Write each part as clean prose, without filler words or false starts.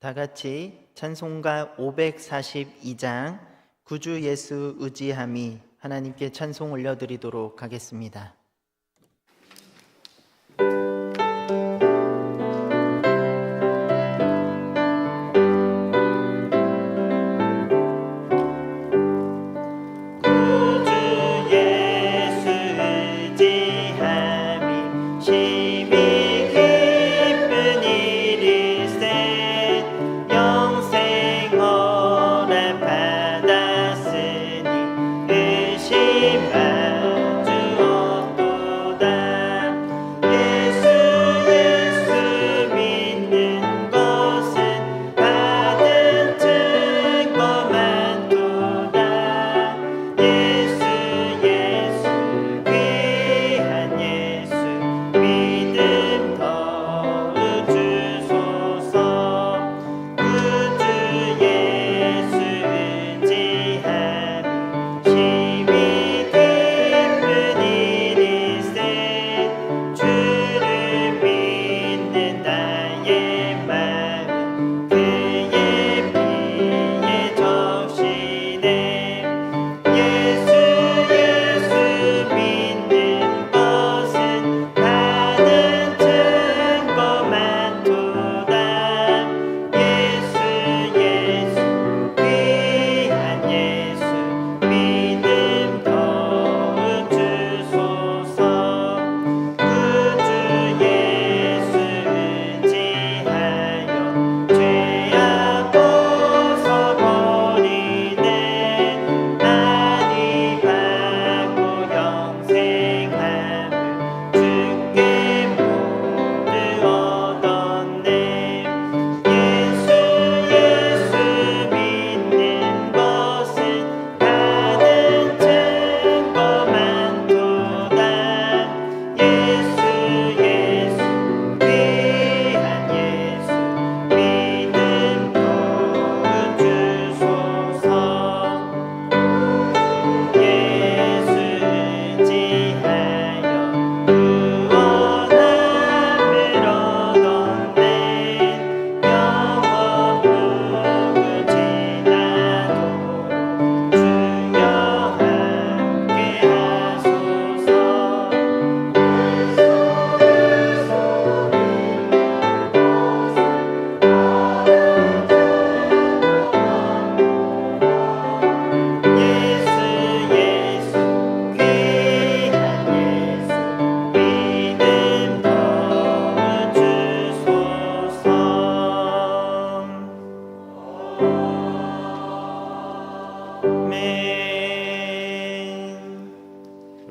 다 같이 찬송가 542장 구주 예수 의지함이 하나님께 찬송 올려드리도록 하겠습니다.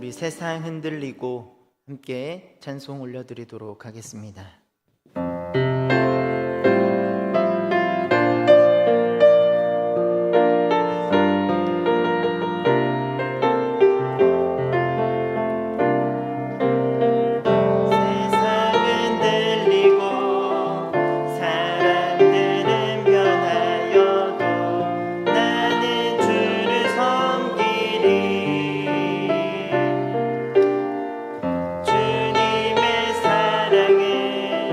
우리 세상 흔들리고 함께 찬송 올려드리도록 하겠습니다. 주님의 사랑은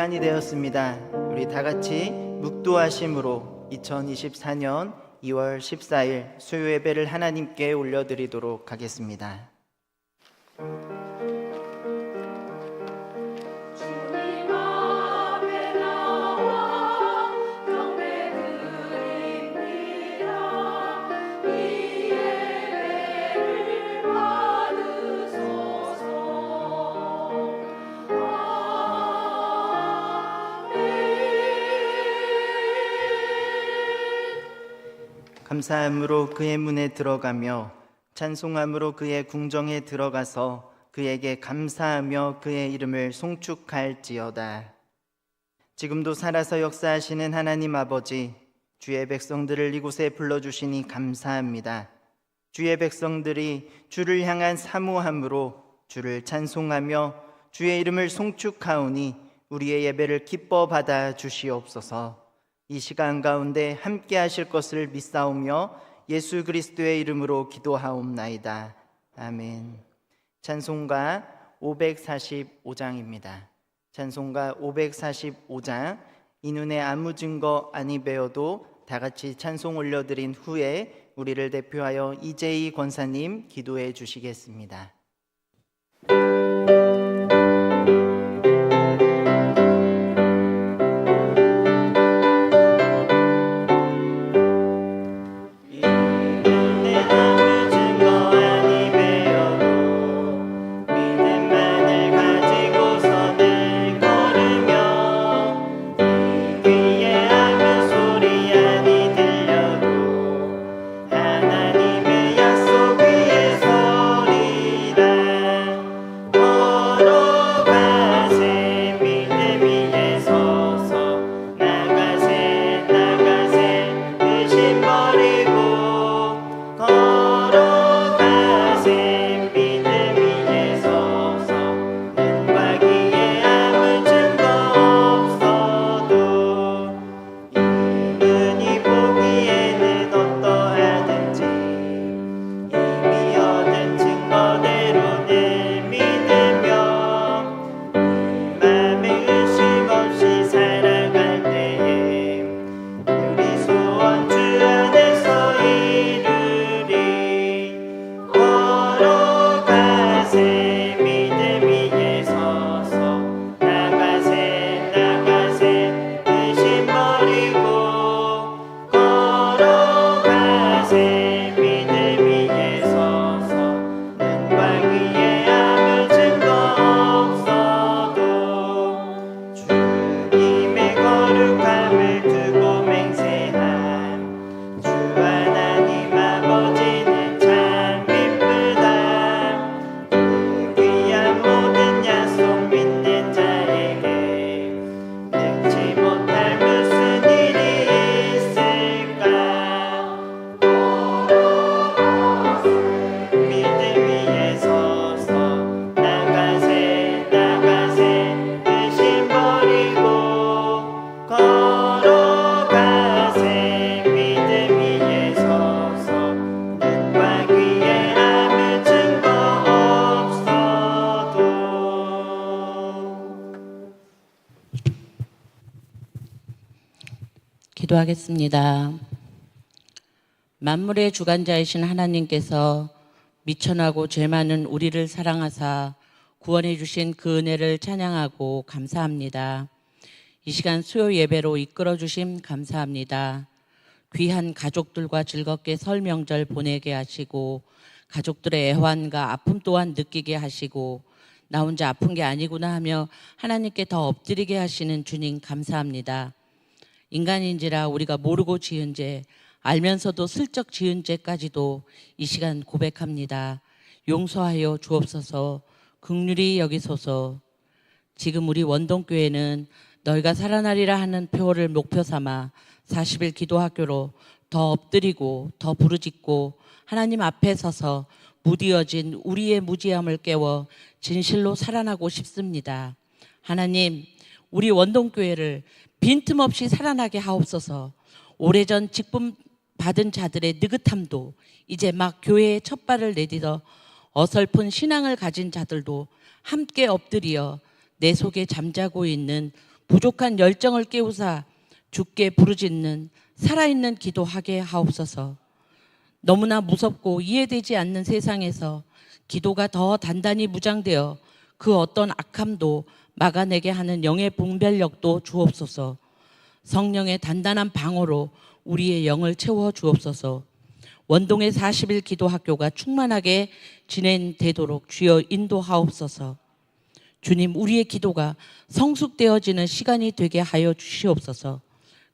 시간이 되었습니다. 우리 다 같이 묵도하심으로 2024년 2월 14일 수요 예배를 하나님께 올려드리도록 하겠습니다. 감사함으로 그의 문에 들어가며 찬송함으로 그의 궁정에 들어가서 그에게 감사하며 그의 이름을 송축할지어다. 지금도 살아서 역사하시는 하나님 아버지, 주의 백성들을 이곳에 불러주시니 감사합니다. 주의 백성들이 주를 향한 사모함으로 주를 찬송하며 주의 이름을 송축하오니 우리의 예배를 기뻐 받아 주시옵소서. 이 시간 가운데 함께 하실 것을 믿사오며 예수 그리스도의 이름으로 기도하옵나이다. 아멘. 찬송가 545장입니다. 찬송가 545장, 이 눈에 아무 증거 아니 배워도 다 같이 찬송 올려드린 후에 우리를 대표하여 이재희 권사님 기도해 주시겠습니다. 기도하겠습니다. 만물의 주관자이신 하나님께서 미천하고 죄 많은 우리를 사랑하사 구원해 주신 그 은혜를 찬양하고 감사합니다. 이 시간 수요 예배로 이끌어 주심 감사합니다. 귀한 가족들과 즐겁게 설 명절 보내게 하시고 가족들의 애환과 아픔 또한 느끼게 하시고 나 혼자 아픈 게 아니구나 하며 하나님께 더 엎드리게 하시는 주님 감사합니다. 인간인지라 우리가 모르고 지은 죄, 알면서도 슬쩍 지은 죄까지도 이 시간 고백합니다. 용서하여 주옵소서, 긍휼히 여기소서. 지금 우리 원동교회는 너희가 살아나리라 하는 표를 목표 삼아 40일 기도학교로 더 엎드리고 더 부르짖고 하나님 앞에 서서 무디어진 우리의 무지함을 깨워 진실로 살아나고 싶습니다. 하나님, 우리 원동교회를 빈틈없이 살아나게 하옵소서. 오래전 직분 받은 자들의 느긋함도 이제 막 교회에 첫 발을 내딛어 어설픈 신앙을 가진 자들도 함께 엎드려 내 속에 잠자고 있는 부족한 열정을 깨우사 주께 부르짖는 살아있는 기도하게 하옵소서. 너무나 무섭고 이해되지 않는 세상에서 기도가 더 단단히 무장되어 그 어떤 악함도 막아내게 하는 영의 분별력도 주옵소서. 성령의 단단한 방어로 우리의 영을 채워 주옵소서. 원동의 40일 기도학교가 충만하게 진행되도록 주여 인도하옵소서. 주님, 우리의 기도가 성숙되어지는 시간이 되게 하여 주시옵소서.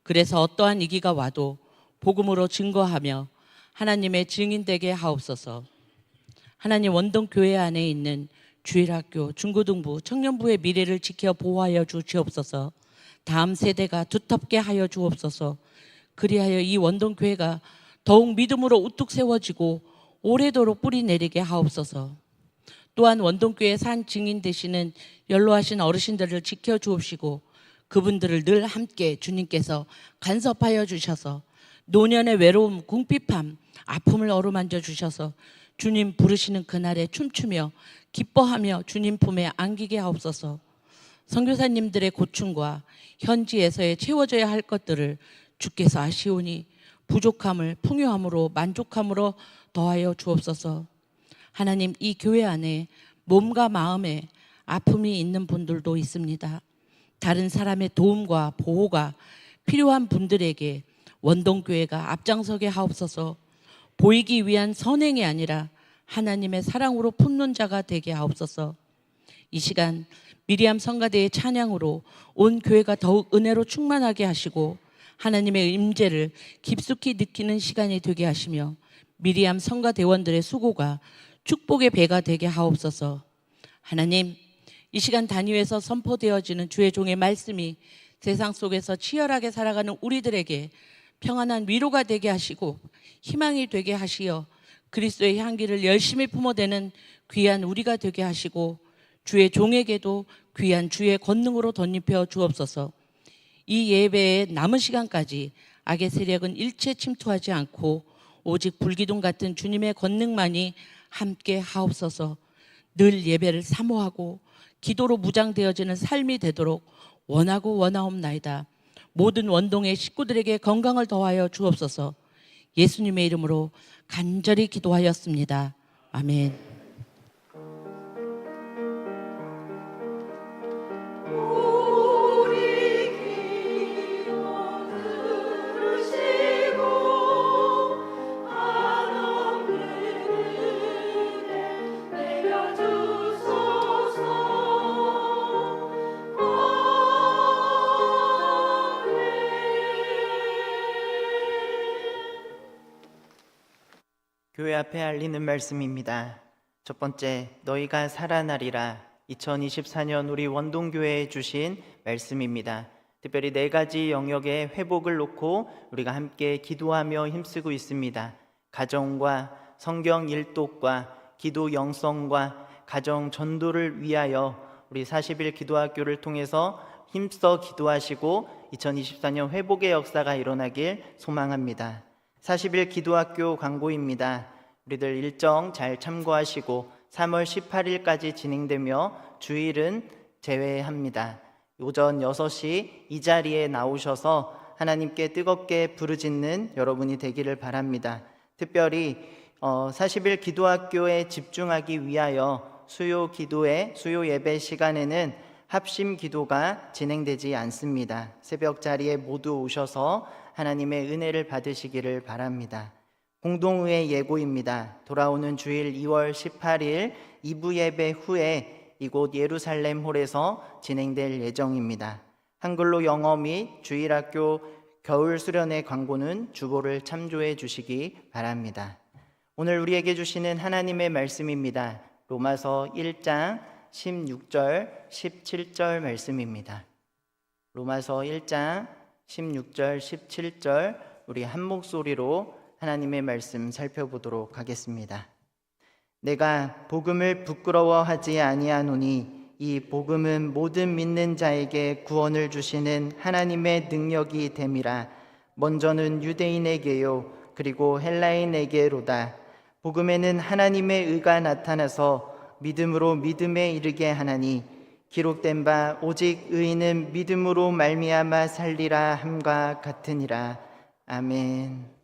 그래서 어떠한 위기가 와도 복음으로 증거하며 하나님의 증인 되게 하옵소서. 하나님, 원동교회 안에 있는 주일학교, 중고등부, 청년부의 미래를 지켜 보호하여 주시옵소서. 다음 세대가 두텁게 하여 주옵소서. 그리하여 이 원동교회가 더욱 믿음으로 우뚝 세워지고 오래도록 뿌리 내리게 하옵소서. 또한 원동교회 산 증인 되시는 연로하신 어르신들을 지켜 주옵시고 그분들을 늘 함께 주님께서 간섭하여 주셔서 노년의 외로움, 궁핍함, 아픔을 어루만져 주셔서 주님 부르시는 그날에 춤추며 기뻐하며 주님 품에 안기게 하옵소서. 선교사님들의 고충과 현지에서의 채워져야 할 것들을 주께서 아시오니 부족함을 풍요함으로 만족함으로 더하여 주옵소서. 하나님, 이 교회 안에 몸과 마음에 아픔이 있는 분들도 있습니다. 다른 사람의 도움과 보호가 필요한 분들에게 원동교회가 앞장서게 하옵소서. 보이기 위한 선행이 아니라 하나님의 사랑으로 품는 자가 되게 하옵소서. 이 시간 미리암 성가대의 찬양으로 온 교회가 더욱 은혜로 충만하게 하시고 하나님의 임재를 깊숙이 느끼는 시간이 되게 하시며 미리암 성가대원들의 수고가 축복의 배가 되게 하옵소서. 하나님, 이 시간 단위에서 선포되어지는 주의 종의 말씀이 세상 속에서 치열하게 살아가는 우리들에게 평안한 위로가 되게 하시고 희망이 되게 하시어 그리스도의 향기를 열심히 품어대는 귀한 우리가 되게 하시고 주의 종에게도 귀한 주의 권능으로 덧입혀 주옵소서. 이 예배의 남은 시간까지 악의 세력은 일체 침투하지 않고 오직 불기둥 같은 주님의 권능만이 함께 하옵소서. 늘 예배를 사모하고 기도로 무장되어지는 삶이 되도록 원하고 원하옵나이다. 모든 원동의 식구들에게 건강을 더하여 주옵소서. 예수님의 이름으로 간절히 기도하였습니다. 아멘. 교회 앞에 알리는 말씀입니다. 첫 번째, 너희가 살아나리라. 2024년 우리 원동교회에 주신 말씀입니다. 특별히 4가지 영역의 회복을 놓고 우리가 함께 기도하며 힘쓰고 있습니다. 가정과 성경 일독과 기도 영성과 가정 전도를 위하여 우리 40일 기도학교를 통해서 힘써 기도하시고 2024년 회복의 역사가 일어나길 소망합니다. 40일 기도학교 광고입니다. 우리들 일정 잘 참고하시고 3월 18일까지 진행되며 주일은 제외합니다. 오전 6시 이 자리에 나오셔서 하나님께 뜨겁게 부르짖는 여러분이 되기를 바랍니다. 특별히 40일 기도학교에 집중하기 위하여 수요 예배 시간에는 합심 기도가 진행되지 않습니다. 새벽 자리에 모두 오셔서 하나님의 은혜를 받으시기를 바랍니다. 공동의회 예고입니다. 돌아오는 주일 2월 18일 2부 예배 후에 이곳 예루살렘 홀에서 진행될 예정입니다. 한글로 영어 및 주일학교 겨울 수련회 광고는 주보를 참조해 주시기 바랍니다. 오늘 우리에게 주시는 하나님의 말씀입니다. 로마서 1장 16절 17절 말씀입니다. 로마서 1장 16절 17절 우리 한 목소리로 하나님의 말씀 살펴보도록 하겠습니다. 내가 복음을 부끄러워하지 아니하노니 이 복음은 모든 믿는 자에게 구원을 주시는 하나님의 능력이 됨이라. 먼저는 유대인에게요 그리고 헬라인에게로다. 복음에는 하나님의 의가 나타나서 믿음으로 믿음에 이르게 하나니 기록된 바 오직 의인은 믿음으로 말미암아 살리라 함과 같으니라. 아멘.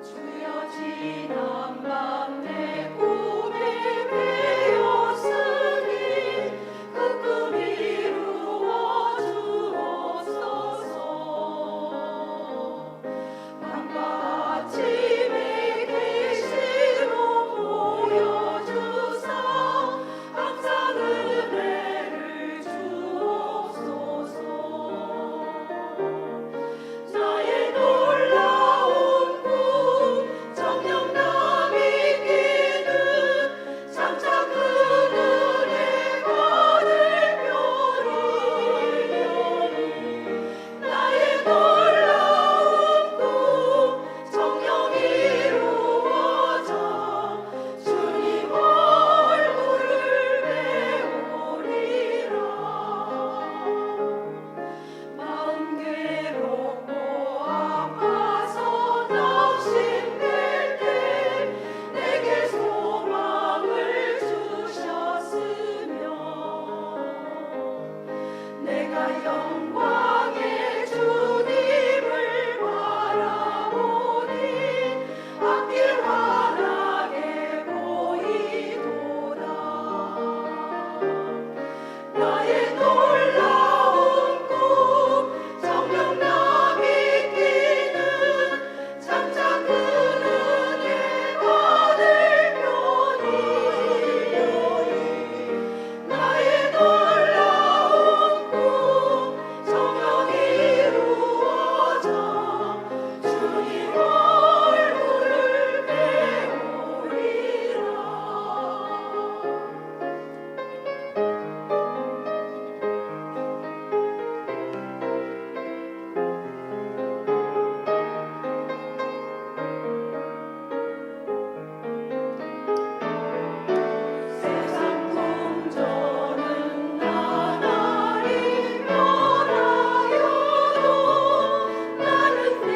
주여 지난 밤 내 꿈에 배었으니 그 꿈 이루어 주옵소서. 밤과 아침에 계시로 보여주사 항상 은혜를 주옵소서. 나의 놀라운 꿈 정녕 나 믿기는 장차 그 은혜 받을 편이니 나의 놀라운 꿈 정녕 이루어져 주님 얼굴을 배우리라. 마음 괴롭고 아파서 낙심될 때 내게 소망을 주셨으며 내가 영광의 주님을 바라보니 앞길 환하게 보이도다. 나의 놀라운 꿈 정녕 나 믿기는 장차 그 은혜 받을 편이니 나의 놀라운 꿈 정녕 이루어져 주님 얼굴을 배우리라. 세상 풍조는 나날이 변하여도 나는 내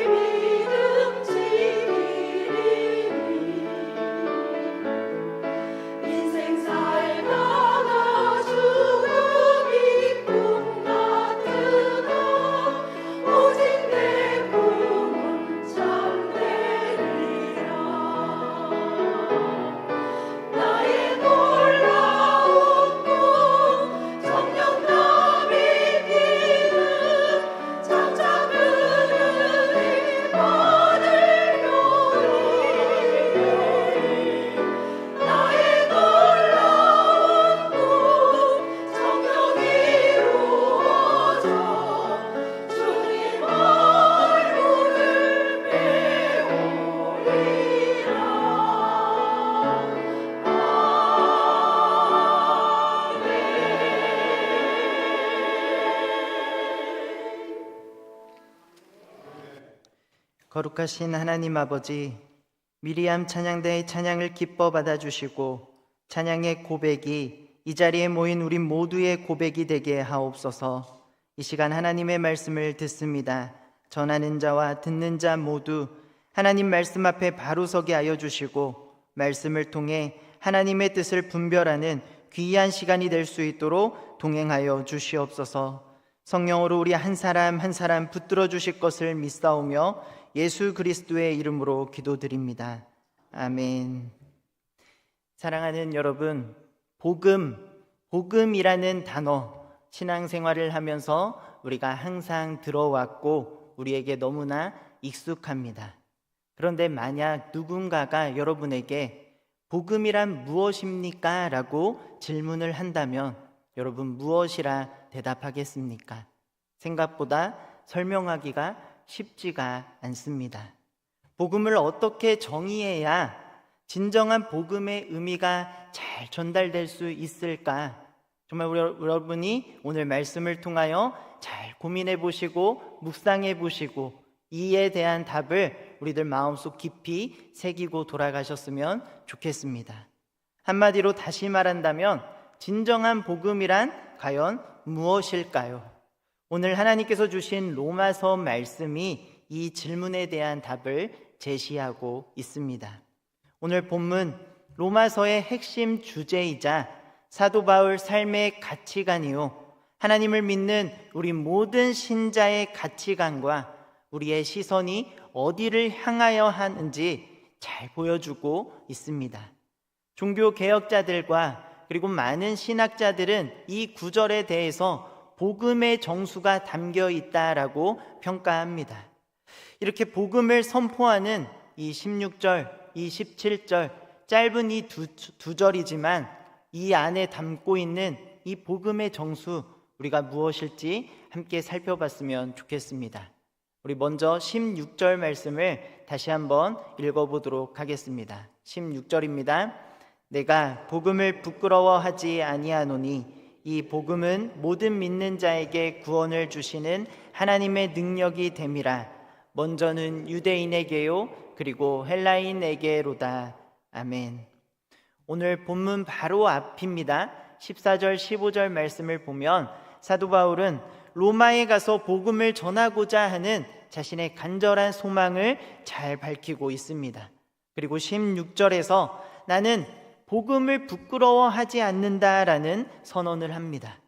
믿음 지키리니 인생 살다가 죽음이 꿈 같으나 오직 내 꿈은 참되리라. 나의 놀라운 꿈 정녕 나 믿기는 장차 그 은혜 받을 편이니 나의 놀라운 꿈 정녕 이루어져 주님 얼굴을 배우리라. 거룩하신 하나님 아버지, 미리암 찬양대의 찬양을 기뻐 받아주시고 찬양의 고백이 이 자리에 모인 우리 모두의 고백이 되게 하옵소서. 이 시간 하나님의 말씀을 듣습니다. 전하는 자와 듣는 자 모두 하나님 말씀 앞에 바로 서게 하여 주시고 말씀을 통해 하나님의 뜻을 분별하는 귀한 시간이 될 수 있도록 동행하여 주시옵소서. 성령으로 우리 한 사람 한 사람 붙들어 주실 것을 믿사오며 예수 그리스도의 이름으로 기도드립니다. 아멘. 사랑하는 여러분, 복음이라는 단어, 신앙생활을 하면서 우리가 항상 들어왔고 우리에게 너무나 익숙합니다. 그런데 만약 누군가가 여러분에게 복음이란 무엇입니까? 라고 질문을 한다면 여러분 무엇이라 대답하겠습니까? 생각보다 설명하기가 쉽지가 않습니다. 복음을 어떻게 정의해야 진정한 복음의 의미가 잘 전달될 수 있을까? 정말 여러분이 오늘 말씀을 통하여 잘 고민해 보시고 묵상해 보시고 이에 대한 답을 우리들 마음속 깊이 새기고 돌아가셨으면 좋겠습니다. 한마디로 다시 말한다면 진정한 복음이란 과연 무엇일까요? 오늘 하나님께서 주신 로마서 말씀이 이 질문에 대한 답을 제시하고 있습니다. 오늘 본문 로마서의 핵심 주제이자 사도 바울 삶의 가치관이요, 하나님을 믿는 우리 모든 신자의 가치관과 우리의 시선이 어디를 향하여 하는지 잘 보여주고 있습니다. 종교 개혁자들과 그리고 많은 신학자들은 이 구절에 대해서 복음의 정수가 담겨 있다라고 평가합니다. 이렇게 복음을 선포하는 이 16절, 이 17절, 짧은 이 두 절이지만 이 안에 담고 있는 이 복음의 정수, 우리가 무엇일지 함께 살펴봤으면 좋겠습니다. 우리 먼저 16절 말씀을 다시 한번 읽어보도록 하겠습니다. 16절입니다. 내가 복음을 부끄러워하지 아니하노니 이 복음은 모든 믿는 자에게 구원을 주시는 하나님의 능력이 됨이라. 먼저는 유대인에게요 그리고 헬라인에게로다. 아멘. 오늘 본문 바로 앞입니다. 14절 15절 말씀을 보면 사도 바울은 로마에 가서 복음을 전하고자 하는 자신의 간절한 소망을 잘 밝히고 있습니다. 그리고 16절에서 나는 복음을 부끄러워하지 않는다라는 선언을 합니다.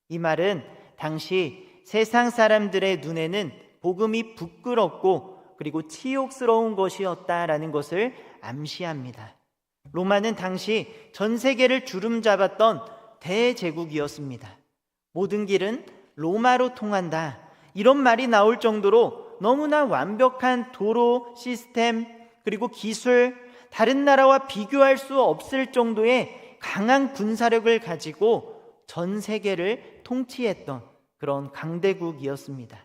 이 말은 당시 세상 사람들의 눈에는 복음이 부끄럽고 그리고 치욕스러운 것이었다라는 것을 암시합니다. 로마는 당시 전 세계를 주름잡았던 대제국이었습니다. 모든 길은 로마로 통한다, 이런 말이 나올 정도로 너무나 완벽한 도로 시스템 그리고 기술, 다른 나라와 비교할 수 없을 정도의 강한 군사력을 가지고 전 세계를 통치했던 그런 강대국이었습니다.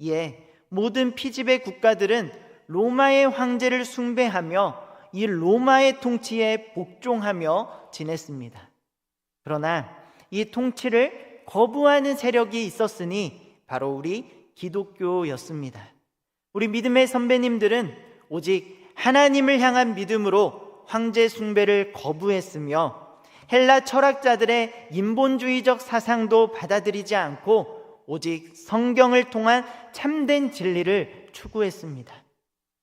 이에 모든 피지배 국가들은 로마의 황제를 숭배하며 이 로마의 통치에 복종하며 지냈습니다. 그러나 이 통치를 거부하는 세력이 있었으니 바로 우리 기독교였습니다. 우리 믿음의 선배님들은 오직 하나님을 향한 믿음으로 황제 숭배를 거부했으며 헬라 철학자들의 인본주의적 사상도 받아들이지 않고 오직 성경을 통한 참된 진리를 추구했습니다.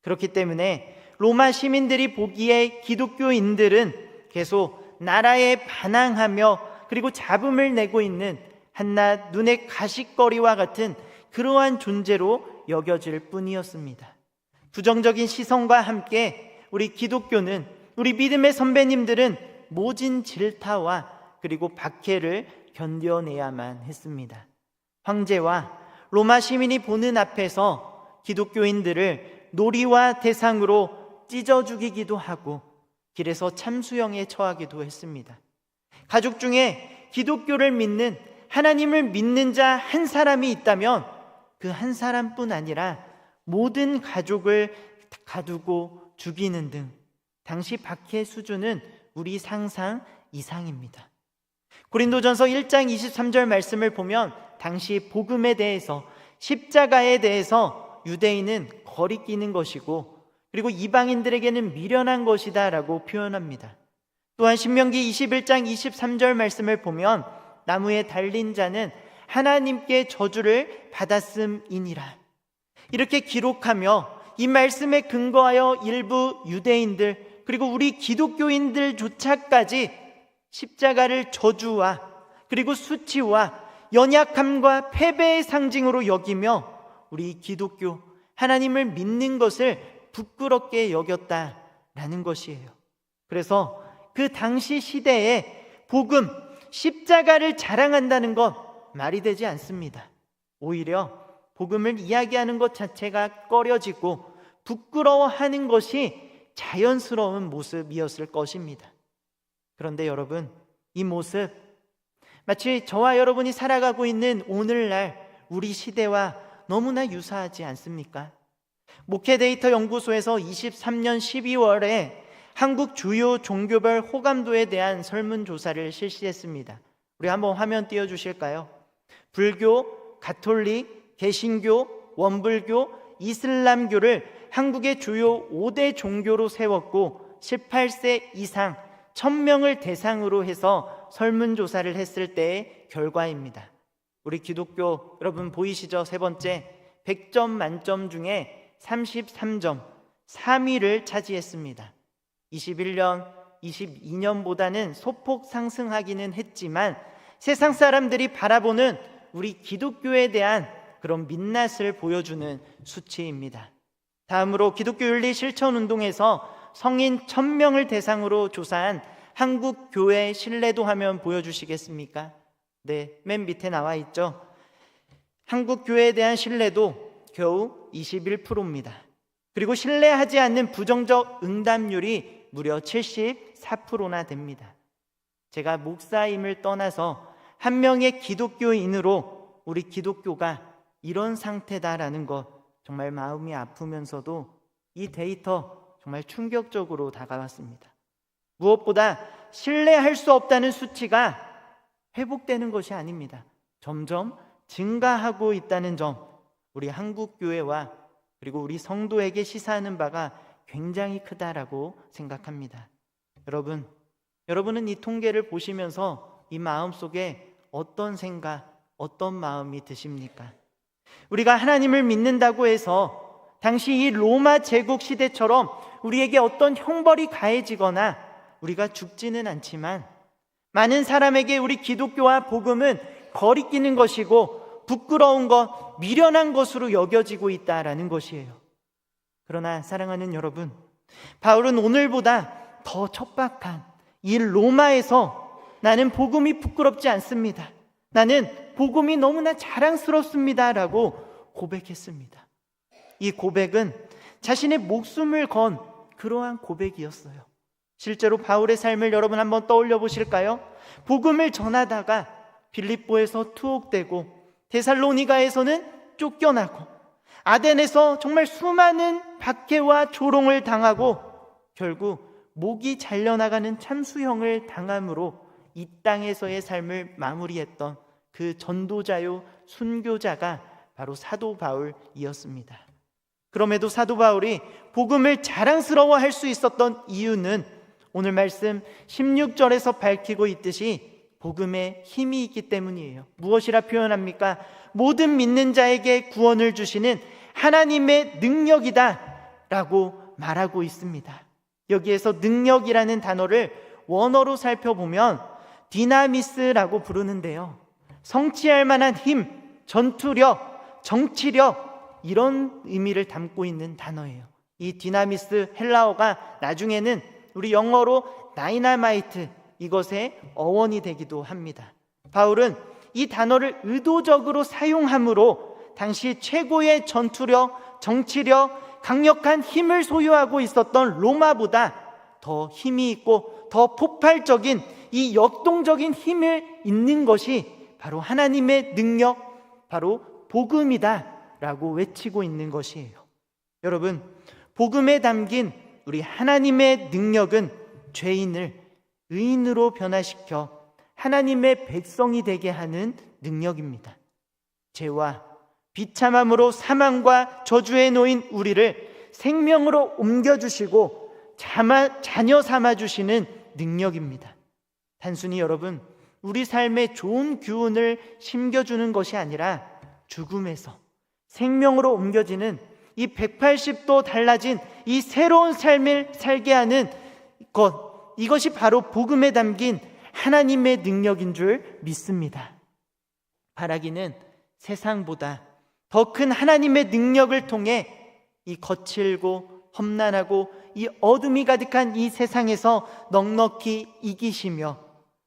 그렇기 때문에 로마 시민들이 보기에 기독교인들은 계속 나라에 반항하며 그리고 잡음을 내고 있는 한낱 눈의 가시거리와 같은 그러한 존재로 여겨질 뿐이었습니다. 부정적인 시선과 함께 우리 기독교는, 우리 믿음의 선배님들은 모진 질타와 그리고 박해를 견뎌내야만 했습니다. 황제와 로마 시민이 보는 앞에서 기독교인들을 놀이와 대상으로 찢어 죽이기도 하고 길에서 참수형에 처하기도 했습니다. 가족 중에 기독교를 믿는, 하나님을 믿는 자 한 사람이 있다면 그 한 사람뿐 아니라 모든 가족을 가두고 죽이는 등 당시 박해 수준은 우리 상상 이상입니다. 고린도전서 1장 23절 말씀을 보면 당시 복음에 대해서, 십자가에 대해서 유대인은 거리끼는 것이고 그리고 이방인들에게는 미련한 것이다 라고 표현합니다. 또한 신명기 21장 23절 말씀을 보면 나무에 달린 자는 하나님께 저주를 받았음이니라, 이렇게 기록하며 이 말씀에 근거하여 일부 유대인들 그리고 우리 기독교인들조차까지 십자가를 저주와 그리고 수치와 연약함과 패배의 상징으로 여기며 우리 기독교, 하나님을 믿는 것을 부끄럽게 여겼다라는 것이에요. 그래서 그 당시 시대에 복음, 십자가를 자랑한다는 것 말이 되지 않습니다. 오히려 복음을 이야기하는 것 자체가 꺼려지고 부끄러워하는 것이 자연스러운 모습이었을 것입니다. 그런데 여러분, 이 모습 마치 저와 여러분이 살아가고 있는 오늘날 우리 시대와 너무나 유사하지 않습니까? 목회데이터 연구소에서 23년 12월에 한국 주요 종교별 호감도에 대한 설문조사를 실시했습니다. 우리 한번 화면 띄워주실까요? 불교, 가톨릭, 개신교, 원불교, 이슬람교를 한국의 주요 5대 종교로 세웠고 18세 이상 1000명을 대상으로 해서 설문조사를 했을 때의 결과입니다. 우리 기독교 여러분 보이시죠? 세 번째, 100점 만점 중에 33점, 3위를 차지했습니다. 21년, 22년보다는 소폭 상승하기는 했지만 세상 사람들이 바라보는 우리 기독교에 대한 그런 민낯을 보여주는 수치입니다. 다음으로 기독교 윤리 실천 운동에서 성인 1000명을 대상으로 조사한 한국 교회 신뢰도 화면 보여주시겠습니까? 네, 맨 밑에 나와 있죠. 한국 교회에 대한 신뢰도 겨우 21%입니다. 그리고 신뢰하지 않는 부정적 응답률이 무려 74%나 됩니다. 제가 목사임을 떠나서 한 명의 기독교인으로 우리 기독교가 이런 상태다라는 것 정말 마음이 아프면서도 이 데이터 정말 충격적으로 다가왔습니다. 무엇보다 신뢰할 수 없다는 수치가 회복되는 것이 아닙니다. 점점 증가하고 있다는 점, 우리 한국교회와 그리고 우리 성도에게 시사하는 바가 굉장히 크다라고 생각합니다. 여러분은 이 통계를 보시면서 이 마음속에 어떤 생각, 어떤 마음이 드십니까? 우리가 하나님을 믿는다고 해서 당시 이 로마 제국 시대처럼 우리에게 어떤 형벌이 가해지거나 우리가 죽지는 않지만 많은 사람에게 우리 기독교와 복음은 거리끼는 것이고 부끄러운 것, 미련한 것으로 여겨지고 있다라는 것이에요. 그러나 사랑하는 여러분, 바울은 오늘보다 더 척박한 이 로마에서 나는 복음이 부끄럽지 않습니다. 나는 복음이 너무나 자랑스럽습니다 라고 고백했습니다. 이 고백은 자신의 목숨을 건 그러한 고백이었어요. 실제로 바울의 삶을 여러분 한번 떠올려 보실까요? 복음을 전하다가 빌립보에서 투옥되고 데살로니가에서는 쫓겨나고 아덴에서 정말 수많은 박해와 조롱을 당하고 결국 목이 잘려나가는 참수형을 당함으로 이 땅에서의 삶을 마무리했던 그 전도자요 순교자가 바로 사도 바울이었습니다. 그럼에도 사도 바울이 복음을 자랑스러워할 수 있었던 이유는 오늘 말씀 16절에서 밝히고 있듯이 복음의 힘이 있기 때문이에요. 무엇이라 표현합니까? 모든 믿는 자에게 구원을 주시는 하나님의 능력이다 라고 말하고 있습니다. 여기에서 능력이라는 단어를 원어로 살펴보면 디나미스라고 부르는데요, 성취할 만한 힘, 전투력, 정치력, 이런 의미를 담고 있는 단어예요. 이 디나미스 헬라어가 나중에는 우리 영어로 다이나마이트, 이것의 어원이 되기도 합니다. 바울은 이 단어를 의도적으로 사용함으로 당시 최고의 전투력, 정치력, 강력한 힘을 소유하고 있었던 로마보다 더 힘이 있고 더 폭발적인 이 역동적인 힘을 있는 것이 바로 하나님의 능력, 바로 복음이다 라고 외치고 있는 것이에요. 여러분, 복음에 담긴 우리 하나님의 능력은 죄인을 의인으로 변화시켜 하나님의 백성이 되게 하는 능력입니다. 죄와 비참함으로 사망과 저주에 놓인 우리를 생명으로 옮겨주시고 자녀 삼아주시는 능력입니다. 단순히 여러분, 우리 삶에 좋은 기운을 심겨주는 것이 아니라 죽음에서 생명으로 옮겨지는 이 180도 달라진 이 새로운 삶을 살게 하는 것, 이것이 바로 복음에 담긴 하나님의 능력인 줄 믿습니다. 바라기는 세상보다 더 큰 하나님의 능력을 통해 이 거칠고 험난하고 이 어둠이 가득한 이 세상에서 넉넉히 이기시며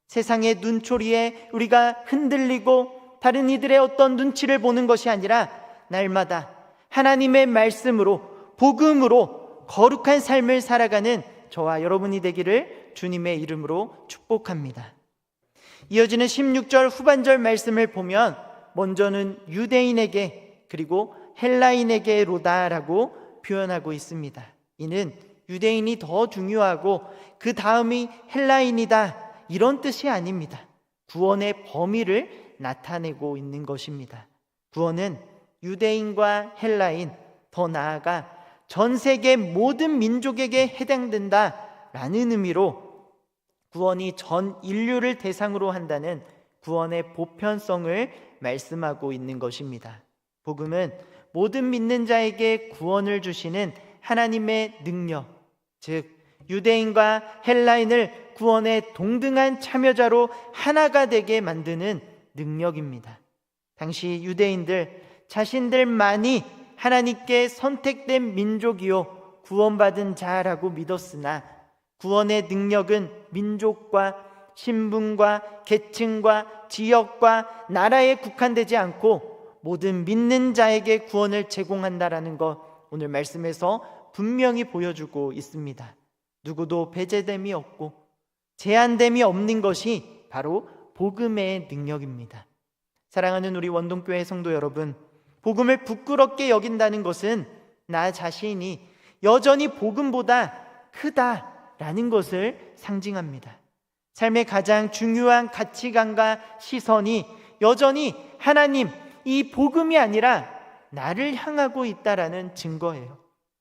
세상의 눈초리에 우리가 흔들리고 다른 이들의 어떤 눈치를 보는 것이 아니라 날마다 하나님의 말씀으로, 복음으로 거룩한 삶을 살아가는 저와 여러분이 되기를 주님의 이름으로 축복합니다. 이어지는 16절 후반절 말씀을 보면 먼저는 유대인에게 그리고 헬라인에게로다라고 표현하고 있습니다. 이는 유대인이 더 중요하고 그 다음이 헬라인이다, 이런 뜻이 아닙니다. 구원의 범위를 나타내고 있는 것입니다. 구원은 유대인과 헬라인, 더 나아가 전 세계 모든 민족에게 해당된다라는 의미로 구원이 전 인류를 대상으로 한다는 구원의 보편성을 말씀하고 있는 것입니다. 복음은 모든 믿는 자에게 구원을 주시는 하나님의 능력, 즉 유대인과 헬라인을 구원의 동등한 참여자로 하나가 되게 만드는 능력입니다. 당시 유대인들 자신들만이 하나님께 선택된 민족이요 구원받은 자라고 믿었으나 구원의 능력은 민족과 신분과 계층과 지역과 나라에 국한되지 않고 모든 믿는 자에게 구원을 제공한다라는 것, 오늘 말씀에서 분명히 보여주고 있습니다. 누구도 배제됨이 없고 제한됨이 없는 것이 바로 복음의 능력입니다. 사랑하는 우리 원동교회 성도 여러분, 복음을 부끄럽게 여긴다는 것은 나 자신이 여전히 복음보다 크다라는 것을 상징합니다. 삶의 가장 중요한 가치관과 시선이 여전히 하나님, 이 복음이 아니라 나를 향하고 있다라는 증거예요.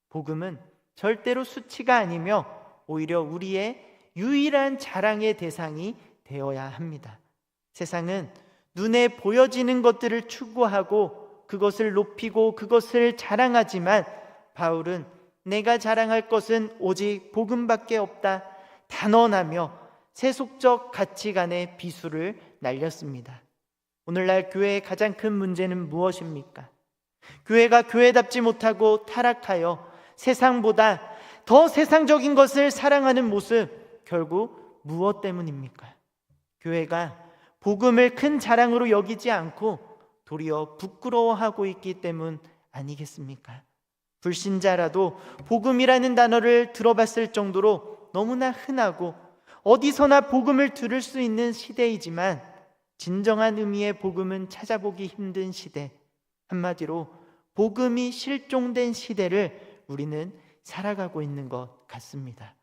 복음은 절대로 수치가 아니며 오히려 우리의 유일한 자랑의 대상이 되어야 합니다. 세상은 눈에 보여지는 것들을 추구하고 그것을 높이고 그것을 자랑하지만 바울은 내가 자랑할 것은 오직 복음밖에 없다 단언하며 세속적 가치관의 비수를 날렸습니다. 오늘날 교회의 가장 큰 문제는 무엇입니까? 교회가 교회답지 못하고 타락하여 세상보다 더 세상적인 것을 사랑하는 모습, 결국 무엇 때문입니까? 교회가 복음을 큰 자랑으로 여기지 않고 도리어 부끄러워하고 있기 때문 아니겠습니까? 불신자라도 복음이라는 단어를 들어봤을 정도로 너무나 흔하고 어디서나 복음을 들을 수 있는 시대이지만 진정한 의미의 복음은 찾아보기 힘든 시대, 한마디로 복음이 실종된 시대를 우리는 살아가고 있는 것 같습니다.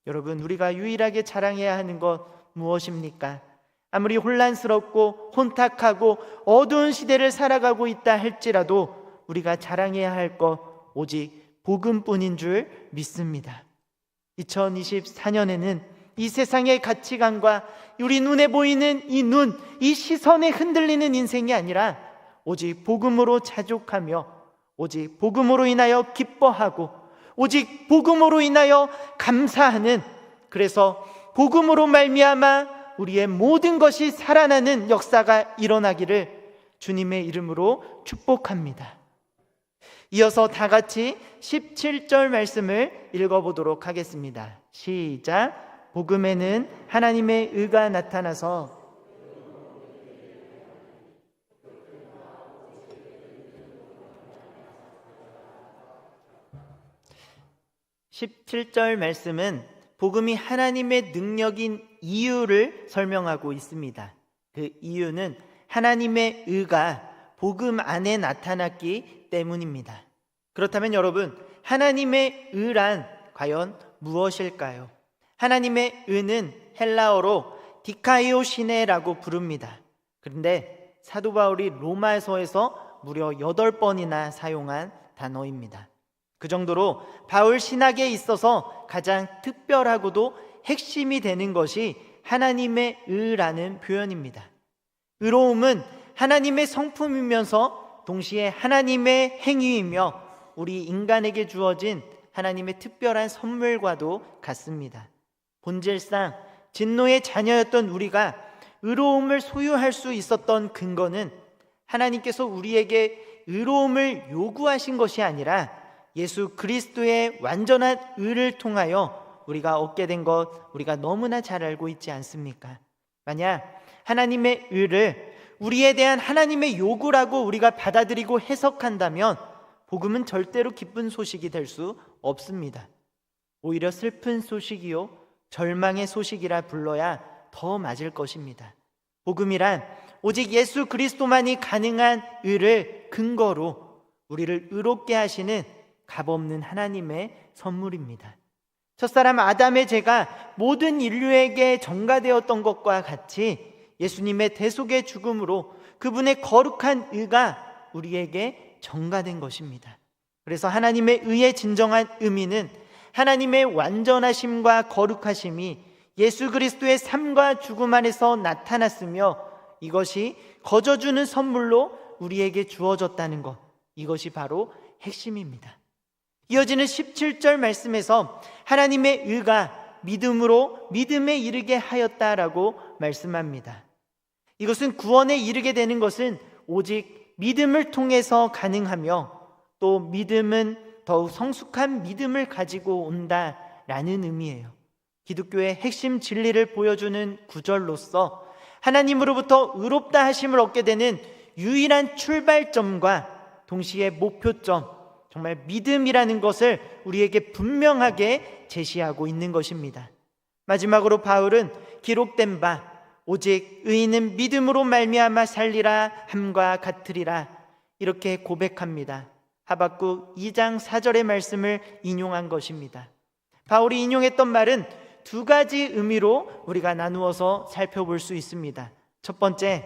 여러분, 우리가 유일하게 자랑해야 하는 것 무엇입니까? 아무리 혼란스럽고 혼탁하고 어두운 시대를 살아가고 있다 할지라도 우리가 자랑해야 할 것 오직 복음뿐인 줄 믿습니다. 2024년에는 이 세상의 가치관과 우리 눈에 보이는 이 눈, 이 시선에 흔들리는 인생이 아니라 오직 복음으로 자족하며 오직 복음으로 인하여 기뻐하고 오직 복음으로 인하여 감사하는, 그래서 복음으로 말미암아 우리의 모든 것이 살아나는 역사가 일어나기를 주님의 이름으로 축복합니다. 이어서 다 같이 17절 말씀을 읽어보도록 하겠습니다. 시작. 복음에는 하나님의 의가 나타나서 17절 말씀은 복음이 하나님의 능력인 이유를 설명하고 있습니다. 그 이유는 하나님의 의가 복음 안에 나타났기 때문입니다. 그렇다면 여러분, 하나님의 의란 과연 무엇일까요? 하나님의 의는 헬라어로 디카이오시네라고 부릅니다. 그런데 사도 바울이 로마서에서 무려 8번이나 사용한 단어입니다. 그 정도로 바울 신학에 있어서 가장 특별하고도 핵심이 되는 것이 하나님의 의라는 표현입니다. 의로움은 하나님의 성품이면서 동시에 하나님의 행위이며 우리 인간에게 주어진 하나님의 특별한 선물과도 같습니다. 본질상 진노의 자녀였던 우리가 의로움을 소유할 수 있었던 근거는 하나님께서 우리에게 의로움을 요구하신 것이 아니라 예수 그리스도의 완전한 의를 통하여 우리가 얻게 된 것, 우리가 너무나 잘 알고 있지 않습니까? 만약 하나님의 의를 우리에 대한 하나님의 요구라고 우리가 받아들이고 해석한다면 복음은 절대로 기쁜 소식이 될 수 없습니다. 오히려 슬픈 소식이요 절망의 소식이라 불러야 더 맞을 것입니다. 복음이란 오직 예수 그리스도만이 가능한 의를 근거로 우리를 의롭게 하시는 값없는 하나님의 선물입니다. 첫사람 아담의 죄가 모든 인류에게 전가되었던 것과 같이 예수님의 대속의 죽음으로 그분의 거룩한 의가 우리에게 전가된 것입니다. 그래서 하나님의 의의 진정한 의미는 하나님의 완전하심과 거룩하심이 예수 그리스도의 삶과 죽음 안에서 나타났으며 이것이 거저주는 선물로 우리에게 주어졌다는 것, 이것이 바로 핵심입니다. 이어지는 17절 말씀에서 하나님의 의가 믿음으로 믿음에 이르게 하였다라고 말씀합니다. 이것은 구원에 이르게 되는 것은 오직 믿음을 통해서 가능하며 또 믿음은 더욱 성숙한 믿음을 가지고 온다라는 의미예요. 기독교의 핵심 진리를 보여주는 구절로서 하나님으로부터 의롭다 하심을 얻게 되는 유일한 출발점과 동시에 목표점, 정말 믿음이라는 것을 우리에게 분명하게 제시하고 있는 것입니다. 마지막으로 바울은 기록된 바 오직 의인은 믿음으로 말미암아 살리라 함과 같으리라 이렇게 고백합니다. 하박국 2장 4절의 말씀을 인용한 것입니다. 바울이 인용했던 말은 두 가지 의미로 우리가 나누어서 살펴볼 수 있습니다. 첫 번째,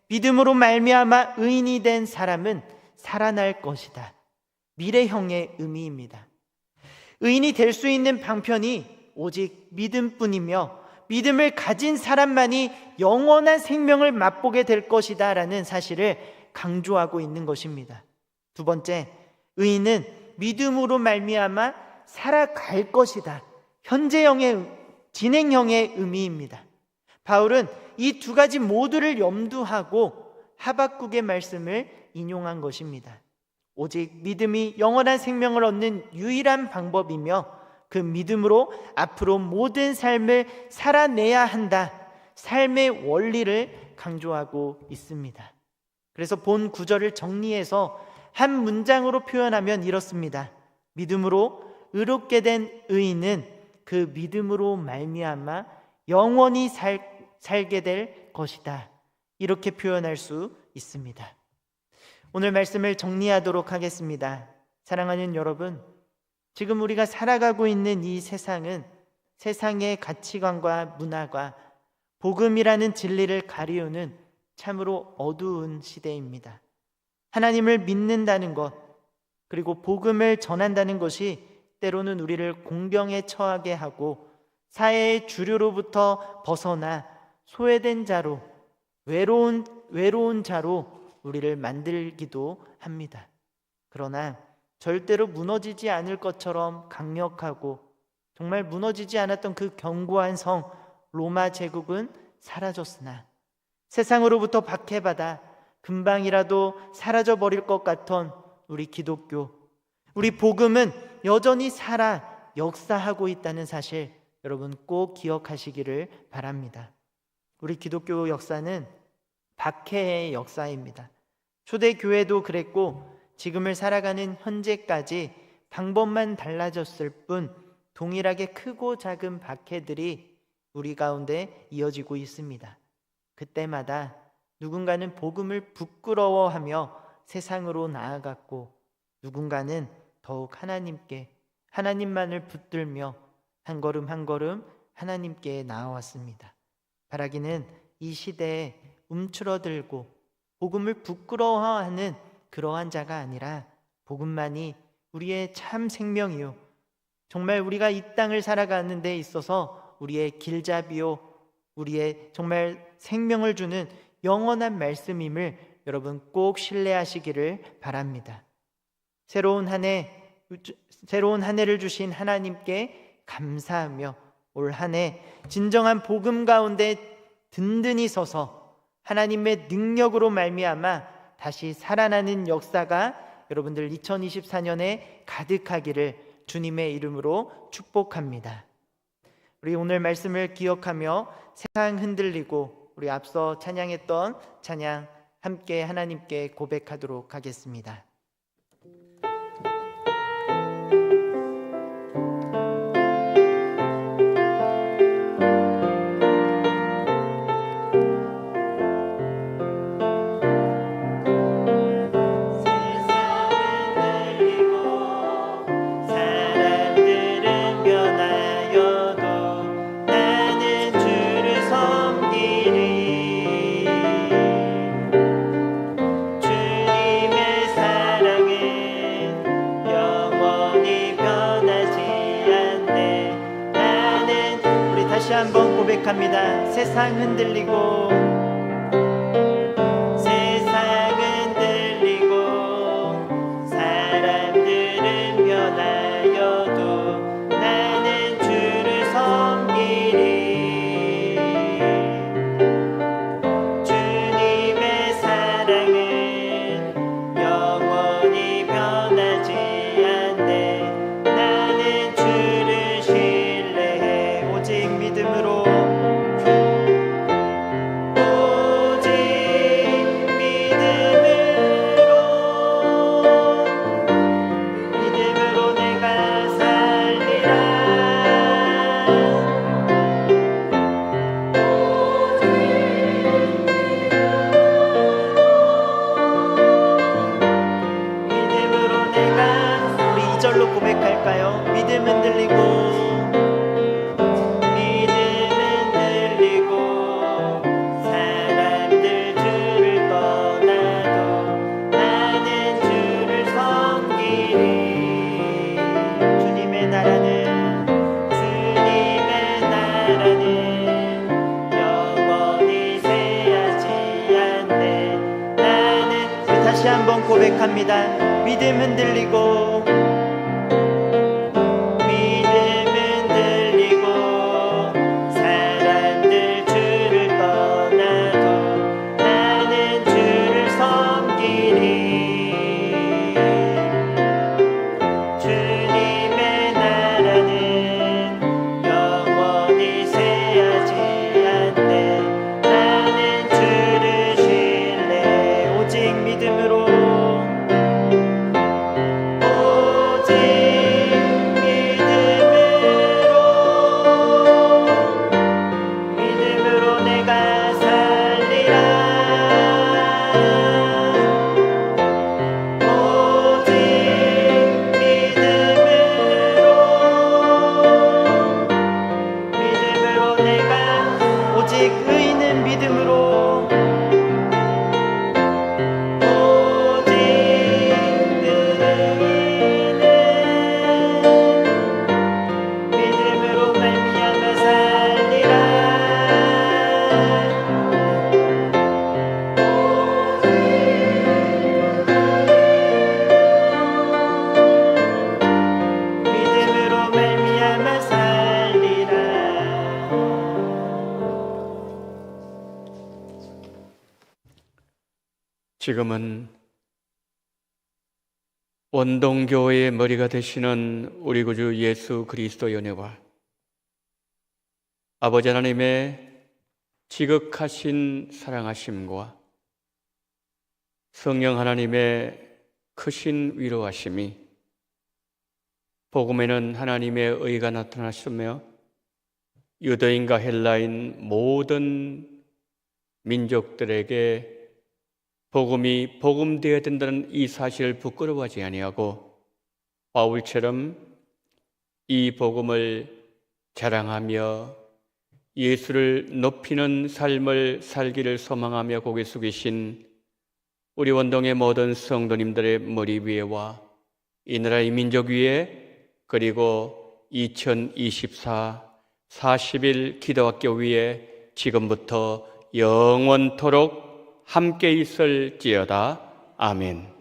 믿음으로 말미암아 의인이 된 사람은 살아날 것이다. 미래형의 의미입니다. 의인이 될 수 있는 방편이 오직 믿음뿐이며 믿음을 가진 사람만이 영원한 생명을 맛보게 될 것이다 라는 사실을 강조하고 있는 것입니다. 두 번째, 의인은 믿음으로 말미암아 살아갈 것이다. 현재형의 진행형의 의미입니다. 바울은 이 두 가지 모두를 염두하고 하박국의 말씀을 인용한 것입니다. 오직 믿음이 영원한 생명을 얻는 유일한 방법이며 그 믿음으로 앞으로 모든 삶을 살아내야 한다. 삶의 원리를 강조하고 있습니다. 그래서 본 구절을 정리해서 한 문장으로 표현하면 이렇습니다. 믿음으로 의롭게 된 의인은 그 믿음으로 말미암아 영원히 살게 될 것이다. 이렇게 표현할 수 있습니다. 오늘 말씀을 정리하도록 하겠습니다. 사랑하는 여러분, 지금 우리가 살아가고 있는 이 세상은 세상의 가치관과 문화가 복음이라는 진리를 가리우는 참으로 어두운 시대입니다. 하나님을 믿는다는 것, 그리고 복음을 전한다는 것이 때로는 우리를 공경에 처하게 하고 사회의 주류로부터 벗어나 소외된 자로, 외로운 자로 우리를 만들기도 합니다. 그러나 절대로 무너지지 않을 것처럼 강력하고 정말 무너지지 않았던 그 견고한 성 로마 제국은 사라졌으나 세상으로부터 박해받아 금방이라도 사라져버릴 것 같던 우리 기독교, 우리 복음은 여전히 살아 역사하고 있다는 사실 여러분 꼭 기억하시기를 바랍니다. 우리 기독교 역사는 박해의 역사입니다. 초대교회도 그랬고 지금을 살아가는 현재까지 방법만 달라졌을 뿐 동일하게 크고 작은 박해들이 우리 가운데 이어지고 있습니다. 그때마다 누군가는 복음을 부끄러워하며 세상으로 나아갔고 누군가는 더욱 하나님만을 붙들며 한 걸음 한 걸음 하나님께 나아왔습니다. 바라기는 이 시대에 움츠러들고 복음을 부끄러워하는 그러한 자가 아니라 복음만이 우리의 참 생명이요 정말 우리가 이 땅을 살아가는 데 있어서 우리의 길잡이요 우리의 정말 생명을 주는 영원한 말씀임을 여러분 꼭 신뢰하시기를 바랍니다. 새로운 한 해를 주신 하나님께 감사하며 올 한 해 진정한 복음 가운데 든든히 서서 하나님의 능력으로 말미암아 다시 살아나는 역사가 여러분들 2024년에 가득하기를 주님의 이름으로 축복합니다. 우리 오늘 말씀을 기억하며 세상 흔들리고 우리 앞서 찬양했던 찬양 함께 하나님께 고백하도록 하겠습니다. 주님의 다시 한번 고백합니다. 세상 흔들리고 세상 흔들리고 사람들은 변하여도 나는 주를 섬기리. 주님의 사랑은 영원히 변하지 않네. 나는 주를 신뢰해. 오직 믿음으로 오직 믿음으로 내가 살리라. 믿음으로 내가 우리 2절로 고백할까요? 믿음은 들리고 믿음은 들리고 사람들 주를 떠나도 나는 주를 섬기리. 주님의 나라는 영원히 쇠하지 않네. 나는 다시 한번 고백합니다. 믿음은 들리고 믿음은 들리고 사람들 주를 떠나도 나는 주를 섬기리. 주님의 나라는 영원히 쇠하지 않네. 나는 주를 신뢰. 오직 믿음으로 오직 믿음으로 내가 살리라. 오직 믿음으로 내가 오직 의인은 믿음으로 오직 의인은 믿음으로 말미암아 살리라. 믿음으로 말미암아 살리라. 지금은 원동교회의 머리가 되시는 우리 구주 예수 그리스도의 은혜와 아버지 하나님의 지극하신 사랑하심과 성령 하나님의 크신 위로하심이, 복음에는 하나님의 의가 나타나셨으며 유대인과 헬라인 모든 민족들에게 복음이 복음되어야 된다는 이 사실을 부끄러워하지 아니하고 바울처럼 이 복음을 자랑하며 예수를 높이는 삶을 살기를 소망하며 고개 숙이신 우리 원동의 모든 성도님들의 머리 위에와 이 나라의 민족 위에, 그리고 2024 40일 기도학교 위에 지금부터 영원토록 함께 있을지어다. 아멘.